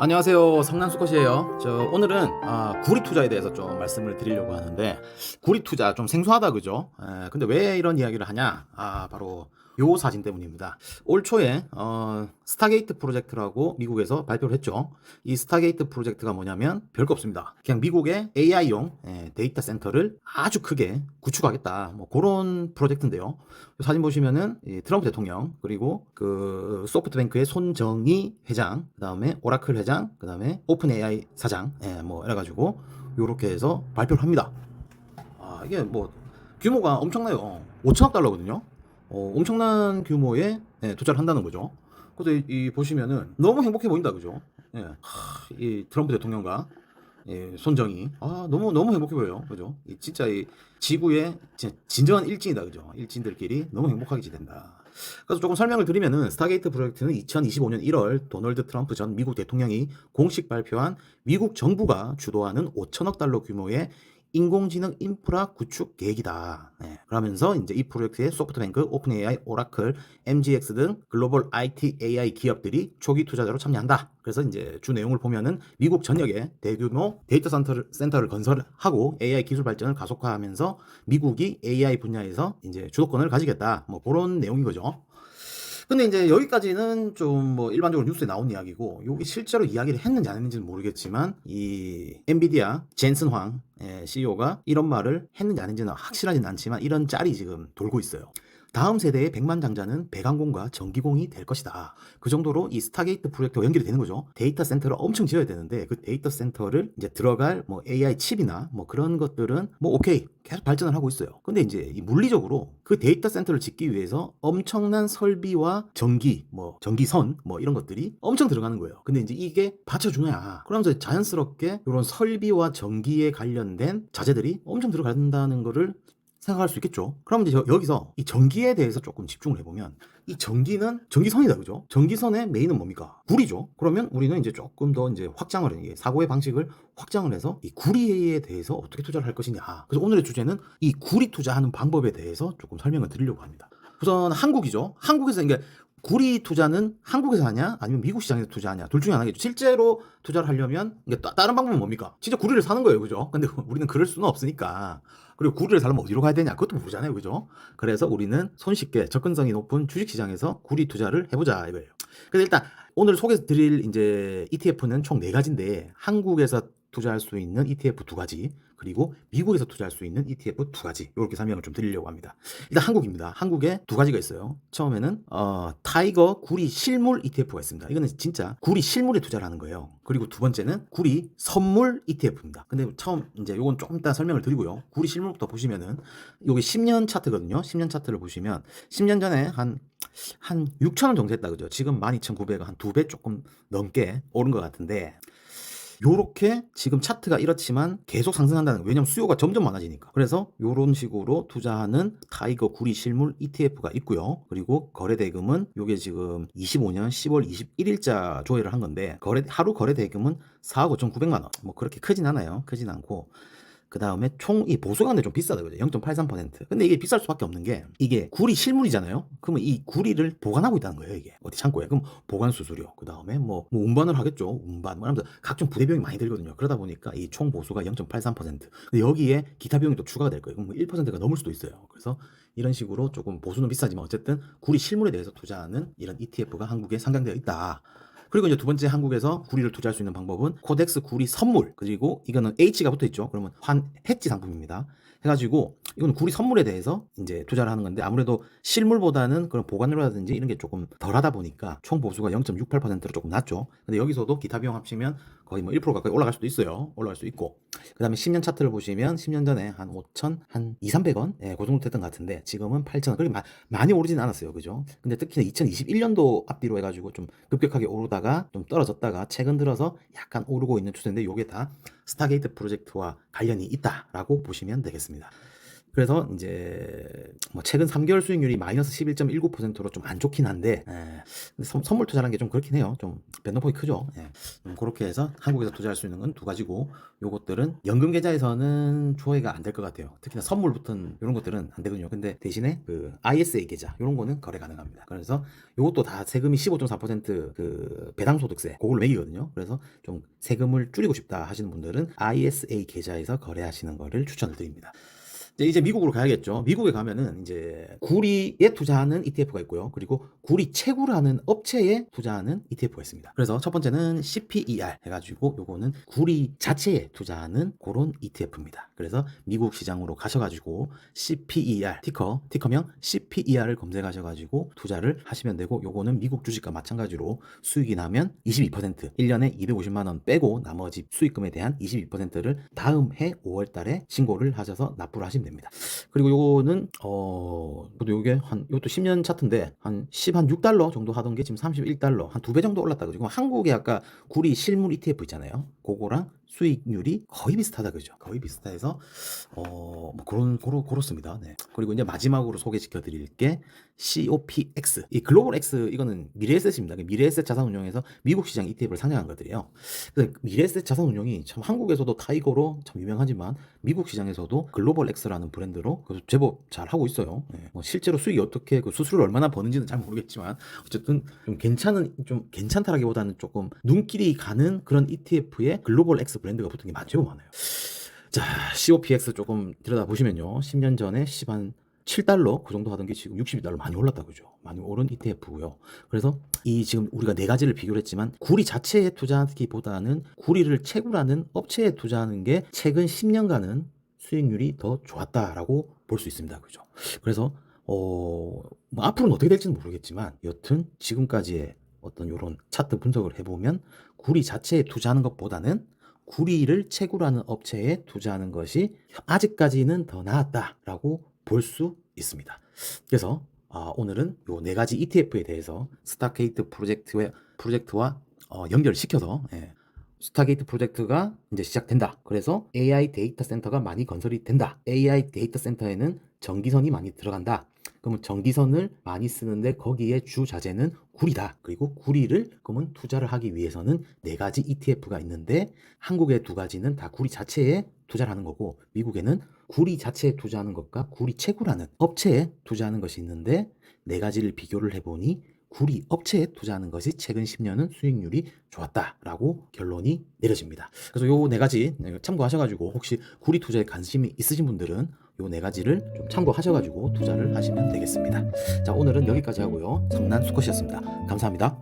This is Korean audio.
안녕하세요. 성난수컷이에요. 오늘은 구리 투자에 대해서 좀 말씀을 드리려고 하는데, 구리 투자 좀 생소하다 그죠? 근데 왜 이런 이야기를 하냐? 바로 요 사진 때문입니다. 올 초에 스타게이트 프로젝트라고 미국에서 발표를 했죠. 이 스타게이트 프로젝트가 뭐냐면 별거 없습니다. 그냥 미국의 AI용 데이터 센터를 아주 크게 구축하겠다. 뭐 그런 프로젝트인데요. 사진 보시면은 이 트럼프 대통령, 그리고 그 소프트뱅크의 손정희 회장, 그다음에 오라클 회장, 그다음에 오픈 AI 사장, 뭐 이래가지고 요렇게 해서 발표를 합니다. 이게 뭐 규모가 엄청나요. 5천억 달러거든요. 엄청난 규모의 투자를 한다는 거죠. 그래서 이 보시면은 너무 행복해 보인다, 그죠? 이 트럼프 대통령과 손정희, 너무 너무 행복해 보여요, 그죠? 진짜 이 지구의 진정한 일진이다, 그죠? 일진들끼리 너무 행복하게 지낸다. 그래서 조금 설명을 드리면은 스타게이트 프로젝트는 2025년 1월 도널드 트럼프 전 미국 대통령이 공식 발표한 미국 정부가 주도하는 5천억 달러 규모의 인공지능 인프라 구축 계획이다. 그러면서 이제 이 프로젝트에 소프트뱅크, 오픈AI, 오라클, MGX 등 글로벌 IT AI 기업들이 초기 투자자로 참여한다. 그래서 이제 주 내용을 보면은 미국 전역에 대규모 데이터 센터를 건설하고 AI 기술 발전을 가속화하면서 미국이 AI 분야에서 이제 주도권을 가지겠다. 뭐 그런 내용인 거죠. 근데 이제 여기까지는 좀 뭐 일반적으로 뉴스에 나온 이야기고, 여기 실제로 이야기를 했는지 안 했는지는 모르겠지만, 이 엔비디아 젠슨 황 CEO가 이런 말을 했는지 안 했는지는 확실하진 않지만 이런 짤이 지금 돌고 있어요. 다음 세대의 백만장자는 배관공과 전기공이 될 것이다. 그 정도로 이 스타게이트 프로젝트와 연결이 되는 거죠. 데이터 센터를 엄청 지어야 되는데, 그 데이터 센터를 이제 들어갈 뭐 AI 칩이나 뭐 그런 것들은 뭐 오케이 계속 발전을 하고 있어요. 근데 이제 이 물리적으로 그 데이터 센터를 짓기 위해서 엄청난 설비와 전기, 뭐 전기선 뭐 이런 것들이 엄청 들어가는 거예요. 근데 이제 이게 받쳐주냐? 그러면서 자연스럽게 이런 설비와 전기에 관련된 자재들이 엄청 들어간다는 거를 생각할 수 있겠죠. 그럼 이제 여기서 이 전기에 대해서 조금 집중을 해보면, 이 전기는 전기선이다, 그죠? 전기선의 메인은 뭡니까? 구리죠. 그러면 우리는 이제 조금 더 이제 확장을 해, 사고의 방식을 확장을 해서 이 구리에 대해서 어떻게 투자를 할 것이냐. 그래서 오늘의 주제는 이 구리 투자하는 방법에 대해서 조금 설명을 드리려고 합니다. 우선 한국이죠. 한국에서 이게 구리 투자는 한국에서 하냐 아니면 미국 시장에서 투자하냐, 둘 중에 하나겠죠. 실제로 투자를 하려면 이게 다른 방법은 뭡니까? 진짜 구리를 사는 거예요, 그죠? 근데 우리는 그럴 수는 없으니까. 그리고 구리를 사려면 어디로 가야 되냐, 그것도 모르잖아요, 그죠? 그래서 우리는 손쉽게 접근성이 높은 주식시장에서 구리 투자를 해보자 이거예요. 그래서 일단 오늘 소개드릴 이제 ETF는 총 4가지인데, 한국에서 투자할 수 있는 ETF 2가지, 그리고 미국에서 투자할 수 있는 ETF 2가지, 이렇게 설명을 좀 드리려고 합니다. 일단 한국입니다. 한국에 2가지가 있어요. 처음에는 타이거 구리 실물 ETF가 있습니다. 이거는 진짜 구리 실물에 투자를 하는 거예요. 그리고 두 번째는 구리 선물 ETF입니다. 근데 처음 이제 요건 조금 이따 설명을 드리고요. 구리 실물부터 보시면은 요게 10년 차트거든요. 10년 차트를 보시면 10년 전에 한 6,000원 정도 했다, 그죠? 지금 12,900원, 한 2배 조금 넘게 오른 것 같은데, 요렇게 지금 차트가 이렇지만 계속 상승한다는 거예요. 왜냐면 수요가 점점 많아지니까. 그래서 요런 식으로 투자하는 타이거 구리 실물 ETF가 있고요. 그리고 거래 대금은 요게 지금 25년 10월 21일자 조회를 한 건데, 하루 거래 대금은 4억 5,900만 원. 뭐 그렇게 크진 않아요. 크진 않고, 그 다음에 총 이 보수가 근데 좀 비싸다, 그죠? 0.83%. 근데 이게 비쌀 수밖에 없는 게, 이게 구리 실물이잖아요. 그러면 이 구리를 보관하고 있다는 거예요, 이게 어디 창고에. 그럼 보관 수수료, 그 다음에 뭐 운반을 하겠죠. 운반 뭐 하면서 각종 부대 비용이 많이 들거든요. 그러다 보니까 이 총 보수가 0.83%. 근데 여기에 기타 비용이 또 추가가 될 거예요. 그럼 1%가 넘을 수도 있어요. 그래서 이런 식으로 조금 보수는 비싸지만 어쨌든 구리 실물에 대해서 투자하는 이런 ETF가 한국에 상장되어 있다. 그리고 이제 두 번째, 한국에서 구리를 투자할 수 있는 방법은 코덱스 구리 선물, 그리고 이거는 H가 붙어 있죠. 그러면 해지 상품입니다. 해가지고 이건 구리 선물에 대해서 이제 투자를 하는 건데, 아무래도 실물보다는 그런 보관료라든지 이런 게 조금 덜하다 보니까 총 보수가 0.68%로 조금 낮죠. 근데 여기서도 기타 비용 합치면 거의 뭐 1% 가까이 올라갈 수도 있어요. 올라갈 수 있고. 그 다음에 10년 차트를 보시면 10년 전에 한 5천, 한 2, 300원? 그 정도 됐던 것 같은데, 지금은 8,000원. 그렇게 많이 오르진 않았어요. 그죠? 근데 특히나 2021년도 앞뒤로 해가지고 좀 급격하게 오르다가 좀 떨어졌다가 최근 들어서 약간 오르고 있는 추세인데, 요게 다 스타게이트 프로젝트와 관련이 있다라고 보시면 되겠습니다. 그래서 이제 뭐 최근 3개월 수익률이 마이너스 11.19%로 좀 안 좋긴 한데, 근데 선물 투자라는 게 좀 그렇긴 해요. 좀 변동폭이 크죠. 그렇게 해서 한국에서 투자할 수 있는 건 두 가지고, 요것들은 연금 계좌에서는 조회가 안 될 것 같아요. 특히나 선물 붙은 이런 것들은 안 되거든요. 근데 대신에 그 ISA 계좌 이런 거는 거래 가능합니다. 그래서 요것도 다 세금이 15.4%그 배당소득세 그걸 매기거든요. 그래서 좀 세금을 줄이고 싶다 하시는 분들은 ISA 계좌에서 거래하시는 거를 추천을 드립니다. 이제 미국으로 가야겠죠. 미국에 가면은 이제 구리에 투자하는 ETF가 있고요. 그리고 구리 채굴하는 업체에 투자하는 ETF가 있습니다. 그래서 첫 번째는 CPER 해가지고 요거는 구리 자체에 투자하는 그런 ETF입니다. 그래서 미국 시장으로 가셔가지고 CPER 티커명 CPER을 검색하셔가지고 투자를 하시면 되고, 요거는 미국 주식과 마찬가지로 수익이 나면 22% 1년에 250만 원 빼고 나머지 수익금에 대한 22%를 다음 해 5월 달에 신고를 하셔서 납부를 하시면 됩니다. 그리고 요거는 요게 이것도 10년 차트인데 한 6달러 정도 하던 게 지금 31달러, 한 2배 정도 올랐다 그죠. 한국에 아까 구리 실물 ETF 있잖아요. 그거랑 수익률이 거의 비슷하다 그죠. 거의 비슷해서 뭐 그렇습니다. 네. 그리고 이제 마지막으로 소개시켜 드릴 게 COPX. 이 글로벌 X 이거는 미래에셋입니다. 미래에셋 자산운용에서 미국 시장 ETF를 상장한 것들이에요. 그래서 미래에셋 자산운용이 참 한국에서도 타이거로 참 유명하지만 미국 시장에서도 글로벌 X라는 브랜드로 제법 잘 하고 있어요. 네. 뭐 실제로 수익이 어떻게 그 수수료를 얼마나 버는지는 잘 모르겠지만 어쨌든 좀 괜찮다라기보다는 조금 눈길이 가는 그런 ETF에 글로벌 X 브랜드가 붙은 게 제법 많아요. 자, COPX 조금 들여다보시면요. 10년 전에 7달러 그 정도 하던 게 지금 62달러 많이 올랐다 그죠. 많이 오른 ETF고요. 그래서 이 지금 우리가 네 가지를 비교를 했지만 구리 자체에 투자하기보다는 구리를 채굴하는 업체에 투자하는 게 최근 10년간은 수익률이 더 좋았다라고 볼 수 있습니다. 그죠. 그래서 뭐 앞으로는 어떻게 될지는 모르겠지만 여튼 지금까지의 어떤 요런 차트 분석을 해보면 구리 자체에 투자하는 것보다는 구리를 채굴하는 업체에 투자하는 것이 아직까지는 더 나았다라고 볼 수 있습니다. 그래서 오늘은 요 네 가지 ETF에 대해서 스타게이트 프로젝트와 연결시켜서 스타게이트 프로젝트가 이제 시작된다. 그래서 AI 데이터 센터가 많이 건설이 된다. AI 데이터 센터에는 전기선이 많이 들어간다. 그러면 전기선을 많이 쓰는데 거기에 주 자재는 구리다. 그리고 구리를 그러면 투자를 하기 위해서는 네 가지 ETF가 있는데 한국의 두 가지는 다 구리 자체에 투자를 하는 거고, 미국에는 구리 자체에 투자하는 것과 구리 채굴하는 업체에 투자하는 것이 있는데 네 가지를 비교를 해보니 구리 업체에 투자하는 것이 최근 10년은 수익률이 좋았다라고 결론이 내려집니다. 그래서 요 네 가지 참고하셔가지고 혹시 구리 투자에 관심이 있으신 분들은 요 네 가지를 좀 참고하셔가지고 투자를 하시면 되겠습니다. 자, 오늘은 여기까지 하고요. 성난 수컷이었습니다. 감사합니다.